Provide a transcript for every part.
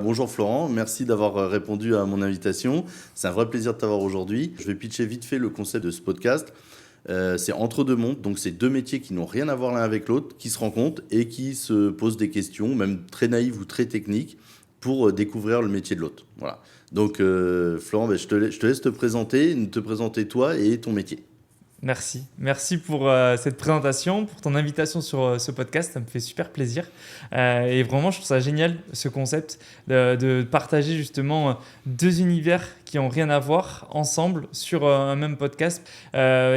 Bonjour Florent, merci d'avoir répondu à mon invitation. C'est un vrai plaisir de t'avoir aujourd'hui. Je vais pitcher vite fait le concept de ce podcast. C'est entre deux mondes, donc c'est deux métiers qui n'ont rien à voir l'un avec l'autre, qui se rencontrent et qui se posent des questions, même très naïves ou très techniques, pour découvrir le métier de l'autre. Voilà. Donc Florent, je te laisse te présenter toi et ton métier. Merci. Merci pour cette présentation, pour ton invitation sur ce podcast. Ça me fait super plaisir. Et vraiment, je trouve ça génial, ce concept de partager justement deux univers qui n'ont rien à voir ensemble sur un même podcast.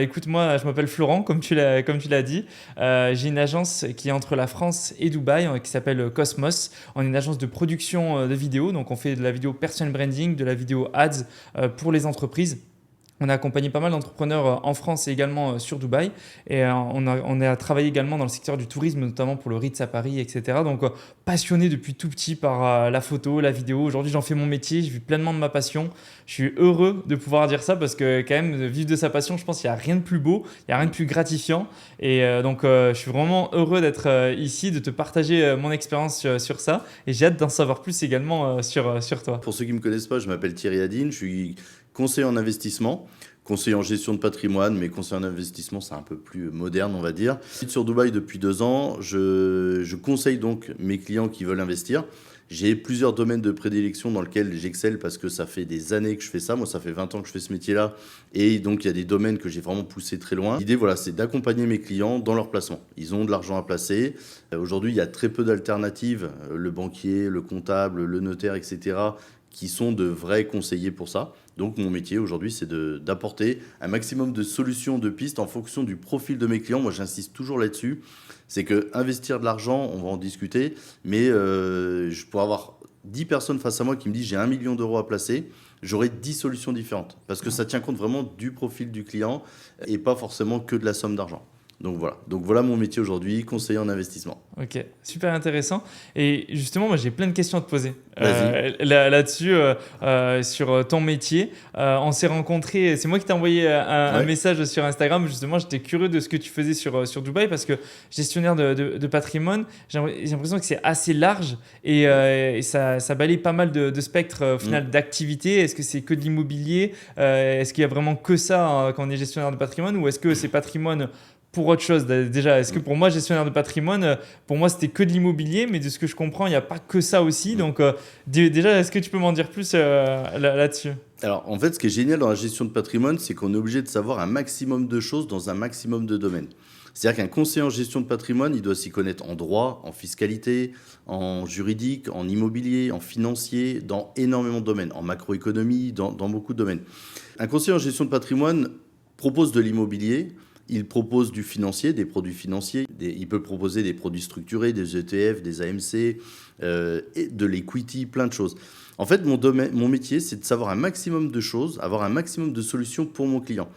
Écoute, moi, je m'appelle Florent, comme tu l'as dit. J'ai une agence qui est entre la France et Dubaï, qui s'appelle Cosmos. On est une agence de production de vidéos. Donc, on fait de la vidéo personal branding, de la vidéo ads pour les entreprises. On a accompagné pas mal d'entrepreneurs en France et également sur Dubaï. Et on a travaillé également dans le secteur du tourisme, notamment pour le Ritz à Paris, etc. Donc, passionné depuis tout petit par la photo, la vidéo. Aujourd'hui, j'en fais mon métier. Je vis pleinement de ma passion. Je suis heureux de pouvoir dire ça parce que, quand même, vivre de sa passion, je pense qu'il n'y a rien de plus beau, il n'y a rien de plus gratifiant. Et donc, je suis vraiment heureux d'être ici, de te partager mon expérience sur ça. Et j'ai hâte d'en savoir plus également sur toi. Pour ceux qui ne me connaissent pas, je m'appelle Thierry Adine, je suis conseiller en investissement, conseiller en gestion de patrimoine, mais conseiller en investissement, c'est un peu plus moderne, on va dire. Je suis sur Dubaï depuis 2 ans, je conseille donc mes clients qui veulent investir. J'ai plusieurs domaines de prédilection dans lesquels j'excelle parce que ça fait des années que je fais ça. Moi, ça fait 20 ans que je fais ce métier-là. Et donc, il y a des domaines que j'ai vraiment poussé très loin. L'idée, voilà, c'est d'accompagner mes clients dans leur placement. Ils ont de l'argent à placer. Aujourd'hui, il y a très peu d'alternatives. Le banquier, le comptable, le notaire, etc., qui sont de vrais conseillers pour ça. Donc mon métier aujourd'hui, c'est d'apporter un maximum de solutions, de pistes en fonction du profil de mes clients. Moi, j'insiste toujours là-dessus. C'est que investir de l'argent, on va en discuter, mais je pourrais avoir 10 personnes face à moi qui me disent j'ai 1 million d'euros à placer, j'aurai 10 solutions différentes. Parce que ça tient compte vraiment du profil du client et pas forcément que de la somme d'argent. Donc voilà mon métier aujourd'hui, conseiller en investissement. Ok, super intéressant. Et justement, moi, j'ai plein de questions à te poser Vas-y. là-dessus, sur ton métier. On s'est rencontrés, c'est moi qui t'ai envoyé un Ouais. message sur Instagram. Justement, j'étais curieux de ce que tu faisais sur Dubaï parce que gestionnaire de patrimoine, j'ai l'impression que c'est assez large et ça balaye pas mal de spectres au Mm. final d'activités. Est-ce que c'est que de l'immobilier? Est-ce qu'il y a vraiment que ça quand on est gestionnaire de patrimoine ou est-ce que c'est patrimoine pour autre chose déjà? Est-ce que Mm. pour moi, gestionnaire de patrimoine, pour moi, c'était que de l'immobilier, mais de ce que je comprends, il n'y a pas que ça aussi. Mm. Donc, déjà, est-ce que tu peux m'en dire plus là-dessus? Alors, en fait, ce qui est génial dans la gestion de patrimoine, c'est qu'on est obligé de savoir un maximum de choses dans un maximum de domaines. C'est-à-dire qu'un conseiller en gestion de patrimoine, il doit s'y connaître en droit, en fiscalité, en juridique, en immobilier, en financier, dans énormément de domaines, en macroéconomie, dans beaucoup de domaines. Un conseiller en gestion de patrimoine propose de l'immobilier, il propose du financier, des produits financiers, il peut proposer des produits structurés, des ETF, des AMC, et de l'equity, plein de choses. En fait, mon métier, c'est de savoir un maximum de choses, avoir un maximum de solutions pour mon client.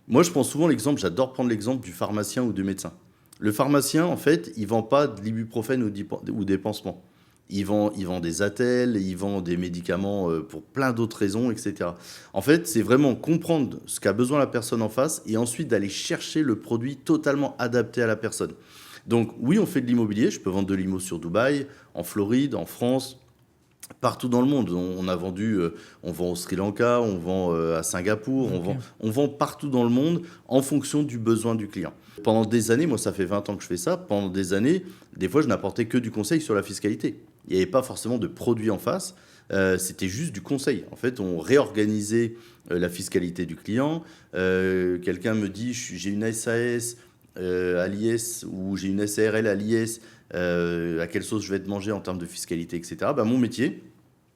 Moi, je prends souvent l'exemple, j'adore prendre l'exemple du pharmacien ou du médecin. Le pharmacien, en fait, il vend pas de l'ibuprofène ou des pansements. Il vend des attelles, il vend des médicaments pour plein d'autres raisons, etc. En fait, c'est vraiment comprendre ce qu'a besoin la personne en face et ensuite d'aller chercher le produit totalement adapté à la personne. Donc oui, on fait de l'immobilier. Je peux vendre de l'immo sur Dubaï, en Floride, en France, partout dans le monde. On a vendu, on vend au Sri Lanka, on vend à Singapour, Ok. on vend partout dans le monde en fonction du besoin du client. Pendant des années, moi ça fait 20 ans que je fais ça, pendant des années, des fois je n'apportais que du conseil sur la fiscalité. Il n'y avait pas forcément de produit en face, c'était juste du conseil. En fait, on réorganisait la fiscalité du client. Quelqu'un me dit, j'ai une SAS à l'IS ou j'ai une SARL à l'IS, à quelle sauce je vais te manger en termes de fiscalité, etc. Ben, mon métier,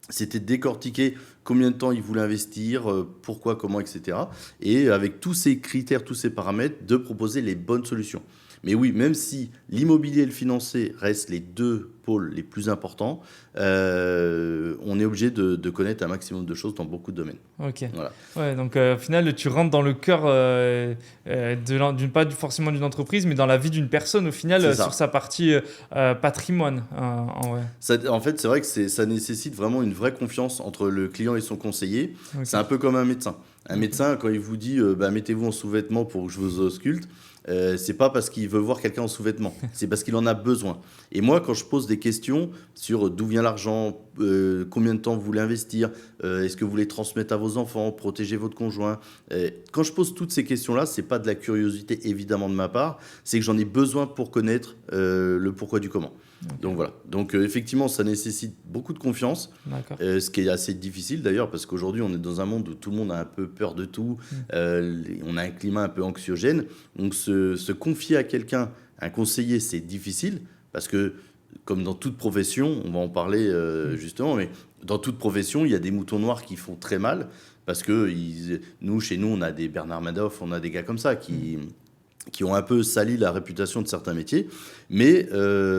c'était de décortiquer combien de temps il voulait investir, pourquoi, comment, etc. Et avec tous ces critères, tous ces paramètres, de proposer les bonnes solutions. Mais oui, même si l'immobilier et le financier restent les deux pôles les plus importants, on est obligé de connaître un maximum de choses dans beaucoup de domaines. Ok. Voilà. Ouais, donc au final, tu rentres dans le cœur pas forcément d'une entreprise, mais dans la vie d'une personne au final C'est sur ça. sa partie patrimoine. En vrai. En fait, c'est vrai que ça nécessite vraiment une vraie confiance entre le client et son conseiller. Ok. C'est un peu comme un médecin. Un médecin, quand il vous dit mettez-vous en sous-vêtements pour que je vous ausculte, c'est pas parce qu'il veut voir quelqu'un en sous-vêtements, c'est parce qu'il en a besoin. Et moi, quand je pose des questions sur d'où vient l'argent, combien de temps vous voulez investir, est-ce que vous voulez transmettre à vos enfants, protéger votre conjoint, quand je pose toutes ces questions-là, c'est pas de la curiosité évidemment de ma part, c'est que j'en ai besoin pour connaître le pourquoi du comment. Okay. Donc voilà. Donc effectivement, ça nécessite beaucoup de confiance, ce qui est assez difficile d'ailleurs parce qu'aujourd'hui, on est dans un monde où tout le monde a un peu peur de tout, on a un climat un peu anxiogène. Donc se confier à quelqu'un, un conseiller, c'est difficile parce que comme dans toute profession, on va en parler justement, mais dans toute profession, il y a des moutons noirs qui font très mal parce que chez nous, on a des Bernard Madoff, on a des gars comme ça qui ont un peu sali la réputation de certains métiers. Mais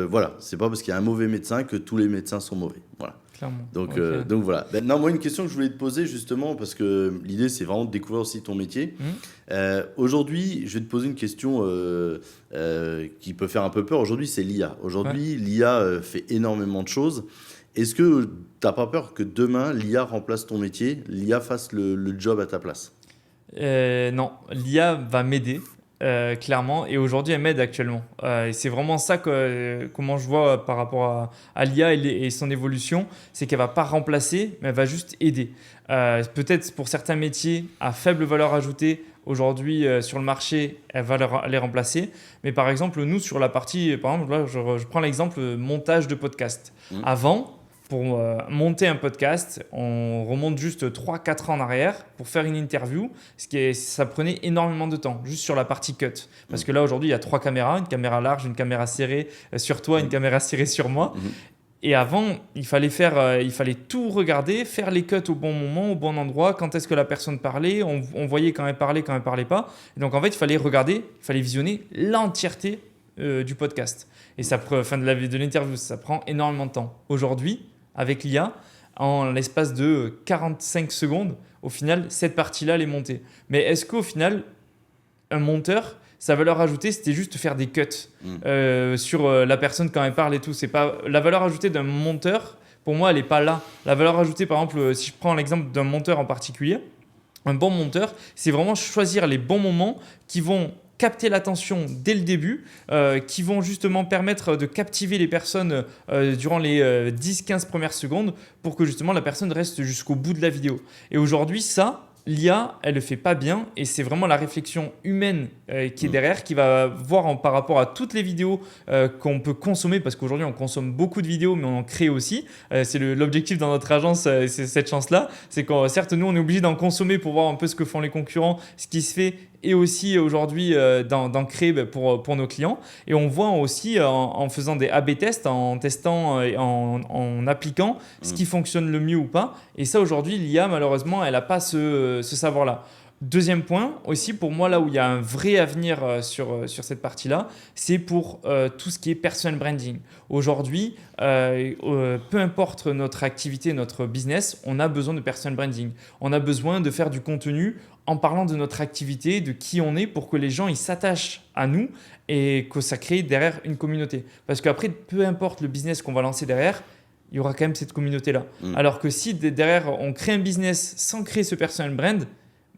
voilà, c'est pas parce qu'il y a un mauvais médecin que tous les médecins sont mauvais. Voilà. Clairement. Donc voilà. Non, moi, une question que je voulais te poser justement, parce que l'idée, c'est vraiment de découvrir aussi ton métier. Aujourd'hui, je vais te poser une question qui peut faire un peu peur. Aujourd'hui, c'est l'IA. Aujourd'hui, l'IA fait énormément de choses. Est-ce que tu n'as pas peur que demain, l'IA remplace ton métier, l'IA fasse le job à ta place ? Non, l'IA va m'aider. Clairement, et aujourd'hui elle m'aide actuellement et c'est vraiment ça comment je vois par rapport à l'IA et son évolution, c'est qu'elle va pas remplacer mais elle va juste aider, peut-être pour certains métiers à faible valeur ajoutée aujourd'hui sur le marché elle va les remplacer, mais par exemple nous sur la partie, par exemple là je prends l'exemple montage de podcast. Avant, pour monter un podcast, on remonte juste 3-4 ans en arrière pour faire une interview. Ça prenait énormément de temps, juste sur la partie cut. Parce que là, aujourd'hui, il y a 3 caméras, une caméra large, une caméra serrée sur toi, une caméra serrée sur moi. Et avant, il fallait tout regarder, faire les cuts au bon moment, au bon endroit, quand est-ce que la personne parlait, on voyait quand elle parlait pas. Et donc, en fait, il fallait regarder, il fallait visionner l'entièreté du podcast. Et de l'interview, ça prend énormément de temps. Aujourd'hui, avec l'IA, en l'espace de 45 secondes, au final, cette partie-là, elle est montée. Mais est-ce qu'au final, un monteur, sa valeur ajoutée, c'était juste faire des cuts sur la personne quand elle parle et tout. C'est pas la valeur ajoutée d'un monteur, pour moi, elle n'est pas là. La valeur ajoutée, par exemple, si je prends l'exemple d'un monteur en particulier, un bon monteur, c'est vraiment choisir les bons moments qui vont capter l'attention dès le début, qui vont justement permettre de captiver les personnes durant les 10-15 premières secondes pour que justement la personne reste jusqu'au bout de la vidéo. Et aujourd'hui, ça, l'IA, elle ne le fait pas bien et c'est vraiment la réflexion humaine qui est derrière, qui va voir par rapport à toutes les vidéos qu'on peut consommer, parce qu'aujourd'hui, on consomme beaucoup de vidéos, mais on en crée aussi. C'est l'objectif dans notre agence, c'est cette chance-là. C'est que certes, nous, on est obligé d'en consommer pour voir un peu ce que font les concurrents, ce qui se fait, et aussi aujourd'hui d'en créer pour nos clients. Et on voit aussi en faisant des A/B tests, en testant et en appliquant ce qui fonctionne le mieux ou pas. Et ça, aujourd'hui, l'IA, malheureusement, elle n'a pas ce savoir-là. Deuxième point aussi, pour moi, là où il y a un vrai avenir sur cette partie-là, c'est pour tout ce qui est personal branding. Aujourd'hui, peu importe notre activité, notre business, on a besoin de personal branding. On a besoin de faire du contenu en parlant de notre activité, de qui on est, pour que les gens ils s'attachent à nous et que ça crée derrière une communauté. Parce qu'après, peu importe le business qu'on va lancer derrière, il y aura quand même cette communauté-là. Alors que si derrière, on crée un business sans créer ce personal brand,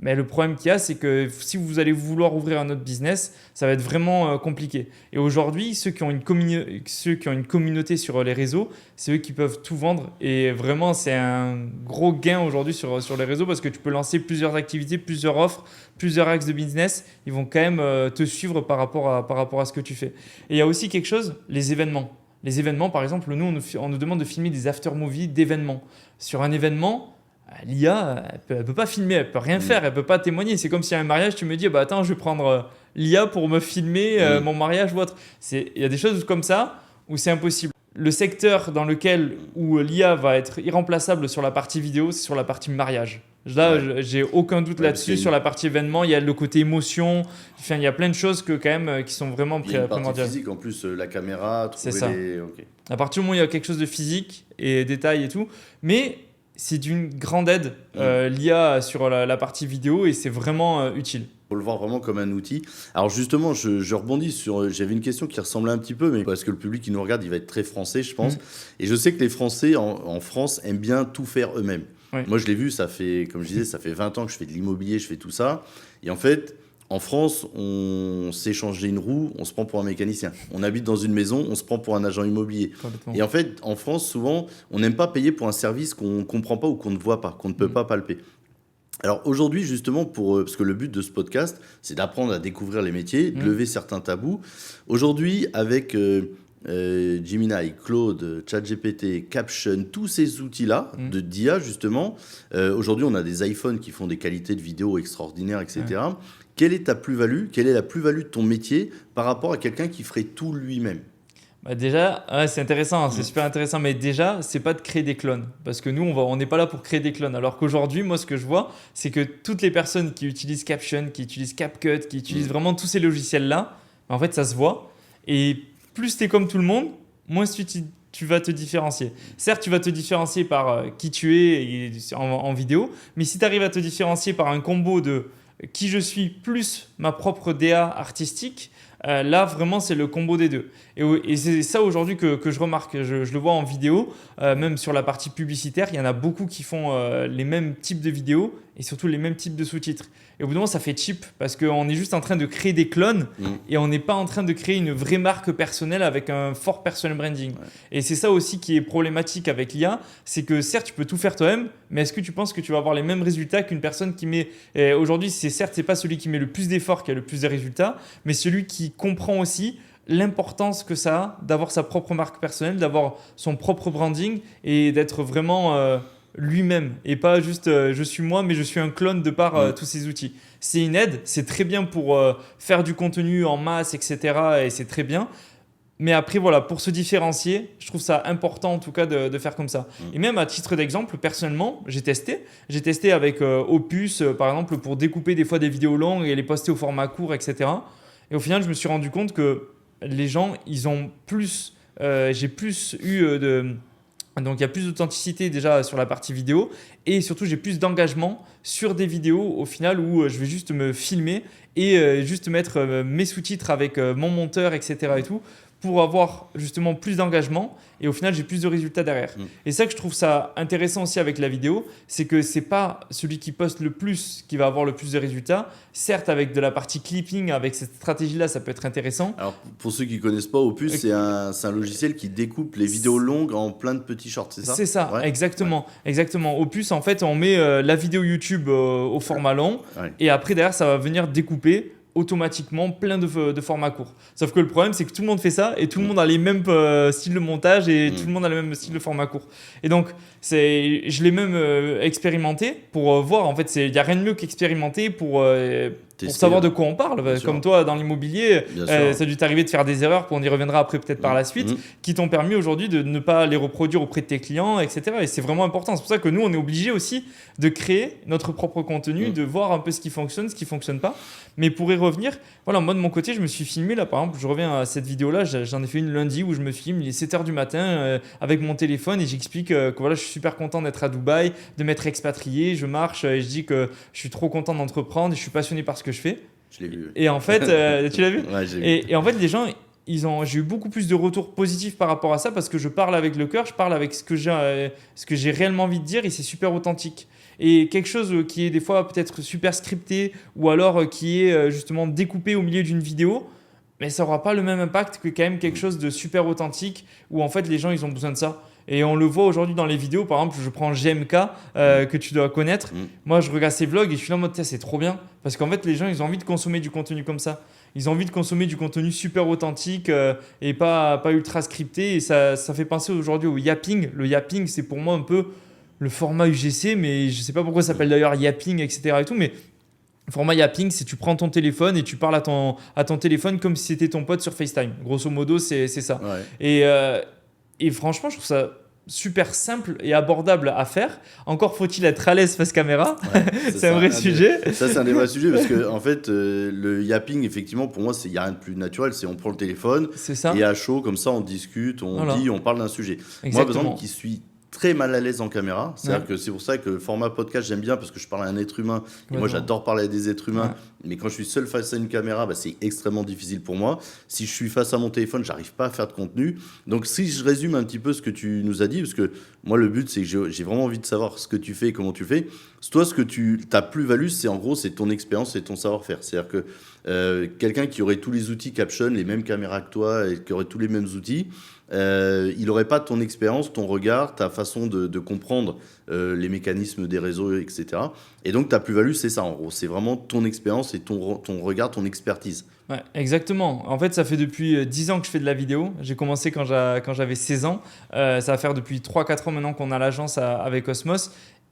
mais le problème qu'il y a, c'est que si vous allez vouloir ouvrir un autre business, ça va être vraiment compliqué. Et aujourd'hui, ceux qui ont une communauté sur les réseaux, c'est eux qui peuvent tout vendre. Et vraiment, c'est un gros gain aujourd'hui sur les réseaux parce que tu peux lancer plusieurs activités, plusieurs offres, plusieurs axes de business. Ils vont quand même te suivre par rapport à ce que tu fais. Et il y a aussi quelque chose, les événements. Les événements, par exemple, nous, on nous demande de filmer des after-movies d'événements. Sur un événement, l'IA, elle peut pas filmer, elle peut rien faire, elle peut pas témoigner. C'est comme si à un mariage, tu me dis, bah attends, je vais prendre l'IA pour me filmer mon mariage ou autre. Il y a des choses comme ça où c'est impossible. Le secteur où l'IA va être irremplaçable sur la partie vidéo, c'est sur la partie mariage. Là, j'ai aucun doute là-dessus. Sur la partie événement, il y a le côté émotion. Enfin, il y a plein de choses qui sont vraiment primordiales. Il y a une partie physique en plus, la caméra, c'est ça. Okay. À partir du moment où il y a quelque chose de physique et détails et tout, mais c'est d'une grande aide l'IA sur la partie vidéo et c'est vraiment utile. Il faut le voir vraiment comme un outil. Alors justement, je rebondis sur... J'avais une question qui ressemblait un petit peu, mais parce que le public qui nous regarde, il va être très français, je pense. Et je sais que les Français, en France, aiment bien tout faire eux-mêmes. Ouais. Moi, je l'ai vu, ça fait, comme je disais, ça fait 20 ans que je fais de l'immobilier, je fais tout ça. Et en fait, en France, on sait changer une roue, on se prend pour un mécanicien. On habite dans une maison, on se prend pour un agent immobilier. Complètement. Et en fait, en France, souvent, on n'aime pas payer pour un service qu'on ne comprend pas ou qu'on ne voit pas, qu'on ne peut pas palper. Alors aujourd'hui, justement, parce que le but de ce podcast, c'est d'apprendre à découvrir les métiers, de lever certains tabous. Aujourd'hui, avec Gemini, Claude, ChatGPT, Caption, tous ces outils-là d'IA, justement, aujourd'hui, on a des iPhones qui font des qualités de vidéo extraordinaires, etc. Quelle est ta plus-value? Quelle est la plus-value de ton métier par rapport à quelqu'un qui ferait tout lui-même? Bah déjà, ouais, c'est intéressant, c'est super intéressant, mais déjà, c'est pas de créer des clones, parce que nous, on n'est pas là pour créer des clones. Alors qu'aujourd'hui, moi, ce que je vois, c'est que toutes les personnes qui utilisent Caption, qui utilisent CapCut, qui utilisent vraiment tous ces logiciels-là, en fait, ça se voit. Et plus tu es comme tout le monde, moins tu vas te différencier. Certes, tu vas te différencier par qui tu es en vidéo, mais si tu arrives à te différencier par un combo de qui je suis plus ma propre DA artistique, là, vraiment, c'est le combo des deux. Et c'est ça aujourd'hui que je remarque. Je le vois en vidéo, même sur la partie publicitaire, il y en a beaucoup qui font les mêmes types de vidéos et surtout les mêmes types de sous-titres. Et au bout d'un moment, ça fait cheap parce qu'on est juste en train de créer des clones et on n'est pas en train de créer une vraie marque personnelle avec un fort personal branding. Ouais. Et c'est ça aussi qui est problématique avec l'IA, c'est que certes, tu peux tout faire toi-même, mais est-ce que tu penses que tu vas avoir les mêmes résultats qu'une personne qui met… Aujourd'hui, c'est pas celui qui met le plus d'efforts qui a le plus de résultats, mais celui qui comprend aussi l'importance que ça a d'avoir sa propre marque personnelle, d'avoir son propre branding et d'être vraiment lui-même et pas juste je suis moi mais je suis un clone de par tous ces outils. C'est une aide, c'est très bien pour faire du contenu en masse, etc. et c'est très bien. Mais après, voilà, pour se différencier, je trouve ça important en tout cas de faire comme ça. Et même à titre d'exemple, personnellement, j'ai testé avec Opus, par exemple, pour découper des fois des vidéos longues et les poster au format court, etc. Et au final, je me suis rendu compte que les gens, ils ont plus… j'ai plus eu donc il y a plus d'authenticité déjà sur la partie vidéo et surtout j'ai plus d'engagement sur des vidéos au final où je vais juste me filmer et juste mettre mes sous-titres avec mon monteur, etc. et tout, pour avoir justement plus d'engagement et au final j'ai plus de résultats derrière. Et ça que je trouve ça intéressant aussi avec la vidéo, c'est que c'est pas celui qui poste le plus qui va avoir le plus de résultats. Certes, avec de la partie clipping, avec cette stratégie-là, ça peut être intéressant. Alors pour ceux qui connaissent pas, Opus, c'est un logiciel qui découpe les vidéos longues en plein de petits shorts, c'est ça? C'est ça, ouais. Exactement. Opus, en fait, on met la vidéo YouTube au format long et après derrière, ça va venir découper automatiquement plein de formats courts. Sauf que le problème, c'est que tout le monde fait ça et tout le monde a les mêmes styles de montage et tout le monde a le même style de format court. Et donc, je l'ai même expérimenté pour voir. En fait, il n'y a rien de mieux qu'expérimenter pour savoir de quoi on parle. Bien comme sûr. Toi, dans l'immobilier, ça a dû t'arriver de faire des erreurs, on y reviendra après peut-être par la suite, qui t'ont permis aujourd'hui de ne pas les reproduire auprès de tes clients, etc. Et c'est vraiment important. C'est pour ça que nous, on est obligé aussi de créer notre propre contenu, de voir un peu ce qui fonctionne, ce qui ne fonctionne pas. Mais pour y revenir, voilà, moi de mon côté, je me suis filmé là, par exemple, je reviens à cette vidéo-là, j'en ai fait une lundi où je me filme, il est 7h du matin avec mon téléphone et j'explique que voilà, je suis super content d'être à Dubaï, de m'être expatrié, je marche et je dis que je suis trop content d'entreprendre et je suis passionné par ce que je fais. Je l'ai vu. Et en fait, tu l'as vu? Ouais, j'ai vu. Et en fait, les gens, j'ai eu beaucoup plus de retours positifs par rapport à ça parce que je parle avec le cœur, je parle avec ce que j'ai réellement envie de dire et c'est super authentique. Et quelque chose qui est des fois peut-être super scripté ou alors qui est justement découpé au milieu d'une vidéo, mais ça n'aura pas le même impact que quand même quelque chose de super authentique où en fait les gens ils ont besoin de ça. Et on le voit aujourd'hui dans les vidéos, par exemple, je prends GMK que tu dois connaître. Moi, je regarde ses vlogs et je suis là en mode, c'est trop bien. Parce qu'en fait, les gens, ils ont envie de consommer du contenu comme ça. Ils ont envie de consommer du contenu super authentique et pas ultra scripté. Et ça fait penser aujourd'hui au yapping. Le yapping, c'est pour moi un peu le format UGC, mais je ne sais pas pourquoi ça s'appelle d'ailleurs yapping, etc. et tout, mais le format yapping, c'est tu prends ton téléphone et tu parles à ton téléphone comme si c'était ton pote sur FaceTime. Grosso modo, c'est ça. Ouais. Et franchement, je trouve ça super simple et abordable à faire. Encore faut-il être à l'aise face caméra. Ouais, c'est un vrai sujet. Ça, c'est un des vrais sujets parce que en fait, le yapping, effectivement, pour moi, il n'y a rien de plus naturel. C'est on prend le téléphone et à chaud, comme ça, on discute, on dit, on parle d'un sujet. Exactement. Moi, par exemple, qui suis très mal à l'aise en caméra. C'est-à-dire Ouais. que c'est pour ça que le format podcast, j'aime bien parce que je parle à un être humain. Et moi, Complètement. j'adore parler à des êtres humains. Ouais. Mais quand je suis seul face à une caméra, bah, c'est extrêmement difficile pour moi. Si je suis face à mon téléphone, j'arrive pas à faire de contenu. Donc, si je résume un petit peu ce que tu nous as dit, parce que moi, le but, c'est que j'ai vraiment envie de savoir ce que tu fais et comment tu fais. Toi, ce que ta plus-value, c'est en gros, c'est ton expérience et ton savoir-faire. C'est-à-dire que quelqu'un qui aurait tous les outils Caption, les mêmes caméras que toi, et qui aurait tous les mêmes outils, il n'aurait pas ton expérience, ton regard, ta façon de comprendre les mécanismes des réseaux, etc. Et donc, ta plus-value, c'est ça, en gros. C'est vraiment ton expérience et ton regard, ton expertise. Ouais, exactement. En fait, ça fait depuis 10 ans que je fais de la vidéo. J'ai commencé quand j'avais 16 ans. Ça va faire depuis 3-4 ans maintenant qu'on a l'agence avec Osmos.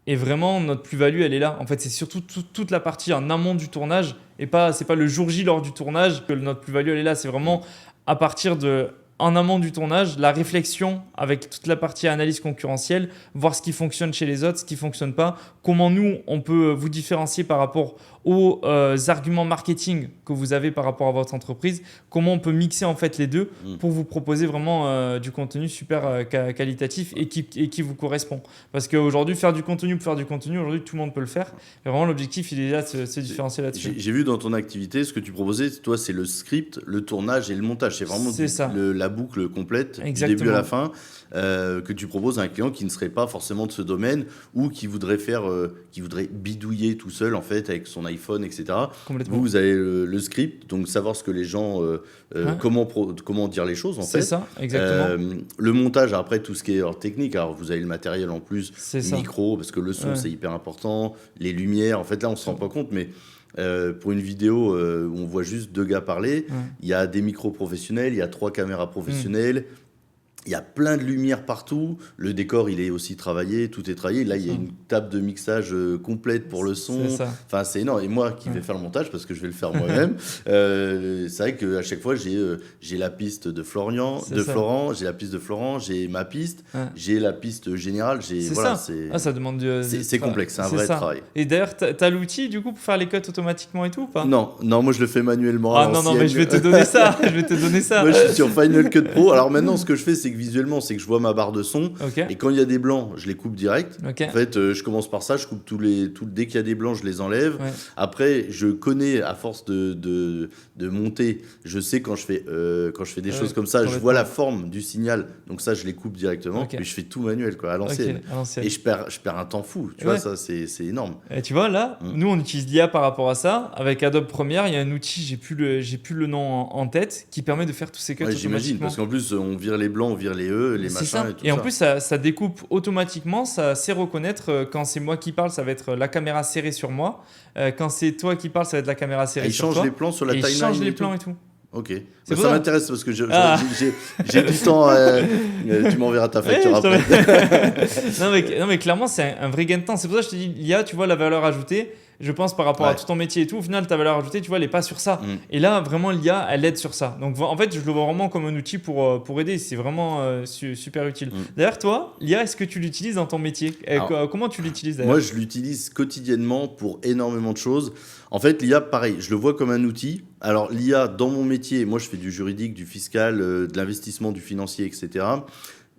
Et vraiment, notre plus-value, elle est là. En fait, c'est surtout toute la partie en amont du tournage. Et c'est pas le jour J lors du tournage que notre plus-value, elle est là. C'est vraiment à partir de en amont du tournage, la réflexion avec toute la partie analyse concurrentielle, voir ce qui fonctionne chez les autres, ce qui ne fonctionne pas, comment nous, on peut vous différencier par rapport aux arguments marketing que vous avez par rapport à votre entreprise, comment on peut mixer en fait les deux pour vous proposer vraiment du contenu super qualitatif et qui vous correspond. Parce qu'aujourd'hui, faire du contenu pour faire du contenu, aujourd'hui, tout le monde peut le faire. Et vraiment, l'objectif, il est là de se différencier là-dessus. J'ai vu dans ton activité, ce que tu proposais, toi, c'est le script, le tournage et le montage. C'est vraiment la boucle complète, exactement, du début à la fin, que tu proposes à un client qui ne serait pas forcément de ce domaine ou qui voudrait bidouiller tout seul, en fait, avec son iPhone, etc. Vous avez le script, donc savoir ce que les gens, comment dire les choses, en fait. C'est ça, exactement. Le montage, après, tout ce qui est technique. Alors, vous avez le matériel en plus, micro, parce que le son, c'est hyper important, les lumières. En fait, là, on ne se rend pas compte, mais pour une vidéo où on voit juste 2 gars parler, il y a des micros professionnels, il y a 3 caméras professionnelles, il y a plein de lumière partout, le décor il est aussi travaillé, tout est travaillé, là il y a une table de mixage complète pour le son, enfin c'est énorme, et moi qui vais faire le montage parce que je vais le faire moi-même, c'est vrai qu'à chaque fois j'ai la piste de Florent, j'ai la piste de Florent, j'ai ma piste, j'ai la piste générale, ça demande c'est complexe, c'est un vrai travail. Et d'ailleurs t'as l'outil du coup pour faire les cuts automatiquement et tout ou pas? Non, moi je le fais manuellement. Non mais je vais te donner ça, Moi je suis sur Final Cut Pro, alors maintenant ce que je fais c'est que visuellement, c'est que je vois ma barre de son. Et quand il y a des blancs, je les coupe direct. En fait, je commence par ça, je coupe dès qu'il y a des blancs, je les enlève. Après, je connais, à force de monter, je sais quand je fais des choses comme ça, je vois la forme du signal. Donc ça, je les coupe directement. Et je fais tout manuel, à l'ancienne. Et je perds un temps fou. Tu vois, ça, c'est énorme. Et tu vois, là, nous, on utilise l'IA par rapport à ça. Avec Adobe Premiere, il y a un outil, j'ai plus le nom en tête, qui permet de faire tous ces cuts automatiquement. J'imagine, parce qu'en plus, on vire les blancs, on vire les les machins ça. et tout ça. Et en plus, ça découpe automatiquement, ça sait reconnaître quand c'est moi qui parle, ça va être la caméra serrée sur moi. Quand c'est toi qui parles, ça va être la caméra serrée sur toi. Il change les plans sur la timeline. Il change les plans et tout. Ok, ça m'intéresse parce que j'ai du temps. Tu m'enverras ta facture après. non mais clairement, c'est un vrai gain de temps. C'est pour ça que je te dis, l'IA, tu vois, la valeur ajoutée. Je pense par rapport à tout ton métier et tout, au final, ta valeur ajoutée, tu vois, elle n'est pas sur ça. Et là, vraiment, l'IA, elle aide sur ça. Donc, en fait, je le vois vraiment comme un outil pour aider. C'est vraiment super utile. D'ailleurs, toi, l'IA, est-ce que tu l'utilises dans ton métier? Comment tu l'utilises d'ailleurs? Moi, je l'utilise quotidiennement pour énormément de choses. En fait, l'IA, pareil, je le vois comme un outil. Alors, l'IA, dans mon métier, moi, je fais du juridique, du fiscal, de l'investissement, du financier, etc.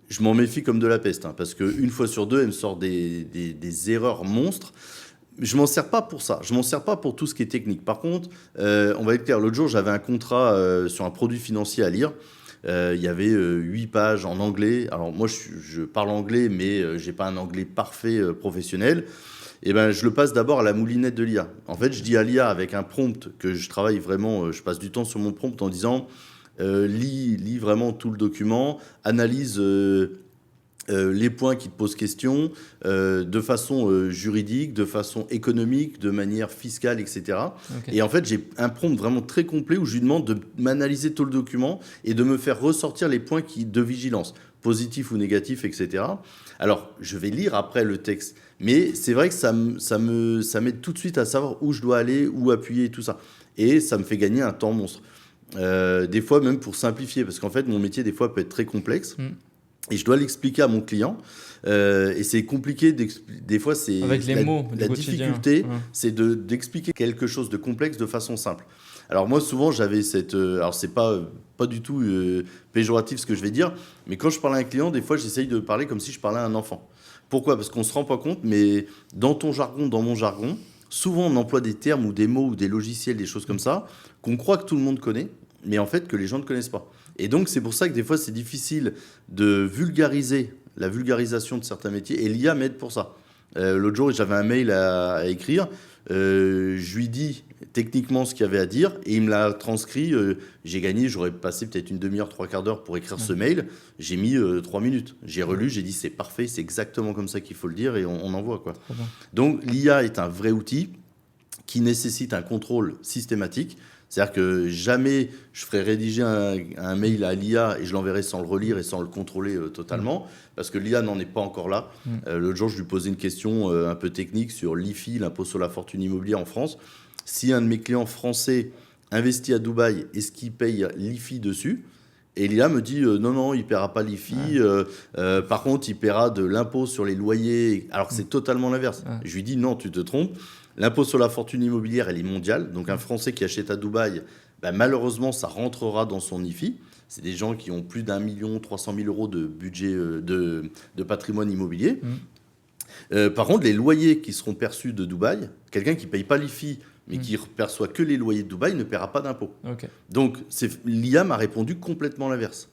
Je m'en méfie comme de la peste, parce qu'une fois sur deux, elle me sort des erreurs monstres. Je m'en sers pas pour ça. Je m'en sers pas pour tout ce qui est technique. Par contre, on va être clair. L'autre jour, j'avais un contrat sur un produit financier à lire. Il y avait 8 pages en anglais. Alors moi, je parle anglais, mais j'ai pas un anglais parfait professionnel. Et ben, je le passe d'abord à la moulinette de l'IA. En fait, je dis à l'IA avec un prompt que je travaille vraiment. Je passe du temps sur mon prompt en disant lis vraiment tout le document, analyse. Les points qui te posent question de façon juridique, de façon économique, de manière fiscale, etc. Et en fait, j'ai un prompt vraiment très complet où je lui demande de m'analyser tout le document et de me faire ressortir les points de vigilance, positifs ou négatifs, etc. Alors, je vais lire après le texte, mais c'est vrai que ça m'aide tout de suite à savoir où je dois aller, où appuyer et tout ça. Et ça me fait gagner un temps monstre. Des fois, même pour simplifier, parce qu'en fait, mon métier, des fois, peut être très complexe. Et je dois l'expliquer à mon client. Et c'est compliqué. Des fois, c'est avec les mots. La difficulté, c'est d'expliquer quelque chose de complexe de façon simple. Alors moi, souvent, j'avais cette... alors, c'est pas du tout péjoratif ce que je vais dire, mais quand je parle à un client, des fois, j'essaye de parler comme si je parlais à un enfant. Pourquoi ? Parce qu'on ne se rend pas compte, mais dans ton jargon, dans mon jargon, souvent on emploie des termes ou des mots ou des logiciels, des choses comme ça, qu'on croit que tout le monde connaît, mais en fait que les gens ne connaissent pas. Et donc c'est pour ça que des fois c'est difficile de vulgariser la vulgarisation de certains métiers, et l'IA m'aide pour ça. L'autre jour, j'avais un mail à écrire. Je lui dis techniquement ce qu'il y avait à dire et il me l'a transcrit. J'ai gagné, j'aurais passé peut-être une demi-heure, trois quarts d'heure pour écrire ce mail. J'ai mis 3 minutes. J'ai relu, j'ai dit c'est parfait, c'est exactement comme ça qu'il faut le dire et on envoie, quoi. Donc l'IA est un vrai outil qui nécessite un contrôle systématique. C'est-à-dire que jamais je ferai rédiger un mail à l'IA et je l'enverrai sans le relire et sans le contrôler totalement, parce que l'IA n'en est pas encore là. L'autre jour, je lui posais une question un peu technique sur l'IFI, l'impôt sur la fortune immobilière en France. Si un de mes clients français investit à Dubaï, est-ce qu'il paye l'IFI dessus ? Et l'IA me dit non, il ne paiera pas l'IFI. Par contre, il paiera de l'impôt sur les loyers, alors que c'est totalement l'inverse. Je lui dis non, tu te trompes. L'impôt sur la fortune immobilière, elle est mondiale. Donc un Français qui achète à Dubaï, malheureusement, ça rentrera dans son IFI. C'est des gens qui ont plus d'1,3 million € de budget de patrimoine immobilier. Par contre, les loyers qui seront perçus de Dubaï, quelqu'un qui ne paye pas l'IFI, mais qui ne perçoit que les loyers de Dubaï, ne paiera pas d'impôt. Donc, l'IA m'a répondu complètement l'inverse.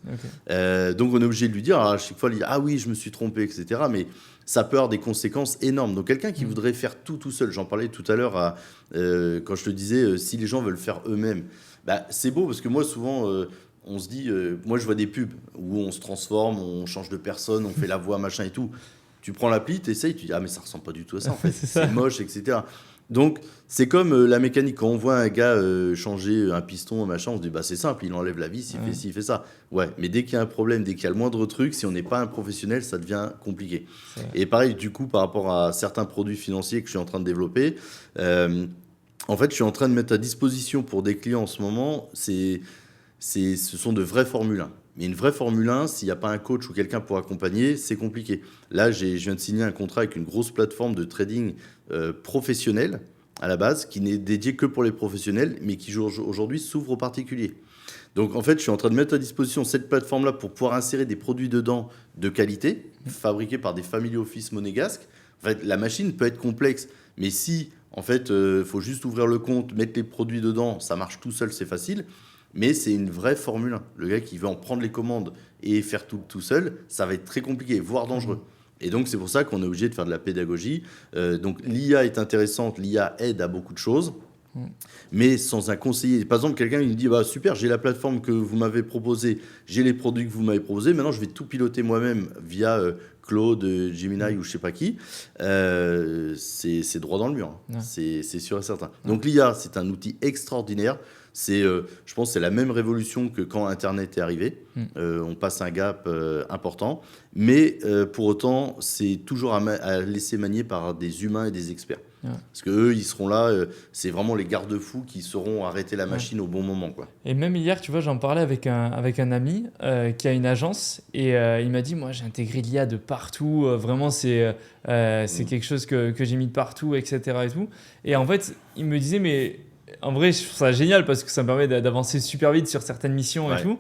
Donc, on est obligé de lui dire, à chaque fois, il dit, ah oui, je me suis trompé, etc. Mais ça peut avoir des conséquences énormes. Donc, quelqu'un qui voudrait faire tout seul, j'en parlais tout à l'heure quand je te disais, si les gens veulent faire eux-mêmes, c'est beau parce que moi, souvent, on se dit, moi, je vois des pubs où on se transforme, on change de personne, on fait la voix, machin et tout. Tu prends l'appli, tu essayes, tu dis, ah, mais ça ressemble pas du tout à ça, en fait. C'est moche, etc. Donc, c'est comme la mécanique. Quand on voit un gars changer un piston, un machin, on se dit, c'est simple, il enlève la vis, il fait ci, il fait ça. Ouais, mais dès qu'il y a un problème, dès qu'il y a le moindre truc, si on n'est pas un professionnel, ça devient compliqué. Et pareil, du coup, par rapport à certains produits financiers que je suis en train de développer, en fait, je suis en train de mettre à disposition pour des clients en ce moment, ce sont de vrais Formule 1. Mais une vraie Formule 1, s'il n'y a pas un coach ou quelqu'un pour accompagner, c'est compliqué. Là, je viens de signer un contrat avec une grosse plateforme de trading professionnelle à la base, qui n'est dédiée que pour les professionnels, mais qui aujourd'hui s'ouvre aux particuliers. Donc, en fait, je suis en train de mettre à disposition cette plateforme-là pour pouvoir insérer des produits dedans de qualité, fabriqués par des family office monégasques. En fait, la machine peut être complexe, mais si, en fait, faut juste ouvrir le compte, mettre les produits dedans, ça marche tout seul, c'est facile. Mais c'est une vraie Formule 1. Le gars qui veut en prendre les commandes et faire tout seul, ça va être très compliqué, voire dangereux. Et donc, c'est pour ça qu'on est obligé de faire de la pédagogie. Donc, l'IA est intéressante, l'IA aide à beaucoup de choses, mais sans un conseiller. Par exemple, quelqu'un il me dit, super, j'ai la plateforme que vous m'avez proposée, j'ai les produits que vous m'avez proposés, maintenant je vais tout piloter moi-même via Claude, Gemini ou je sais pas qui. C'est droit dans le mur. C'est sûr et certain. Donc, l'IA, c'est un outil extraordinaire. Je pense que c'est la même révolution que quand Internet est arrivé. On passe un gap important. Mais pour autant, c'est toujours à laisser manier par des humains et des experts. Parce qu'eux, ils seront là. C'est vraiment les garde-fous qui sauront arrêter la machine au bon moment, quoi. Et même hier, tu vois, j'en parlais avec un ami qui a une agence. Et il m'a dit, moi, j'ai intégré l'IA de partout. Vraiment, c'est quelque chose que j'ai mis de partout, etc. Et tout. Et en fait, il me disait, mais... En vrai, je trouve ça génial parce que ça me permet d'avancer super vite sur certaines missions et tout.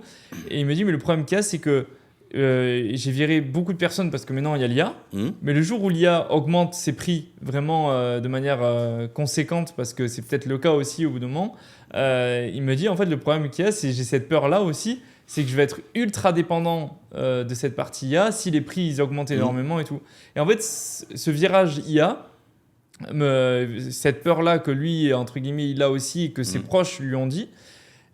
Et il me dit, mais le problème qu'il y a, c'est que j'ai viré beaucoup de personnes parce que maintenant, il y a l'IA. Mais le jour où l'IA augmente ses prix vraiment de manière conséquente, parce que c'est peut-être le cas aussi au bout d'un moment, il me dit, en fait, le problème qu'il y a, c'est que j'ai cette peur-là aussi, c'est que je vais être ultra dépendant de cette partie IA si les prix ils augmentent énormément et tout. Et en fait, ce virage IA, cette peur-là que lui, entre guillemets, il a aussi et que ses proches lui ont dit,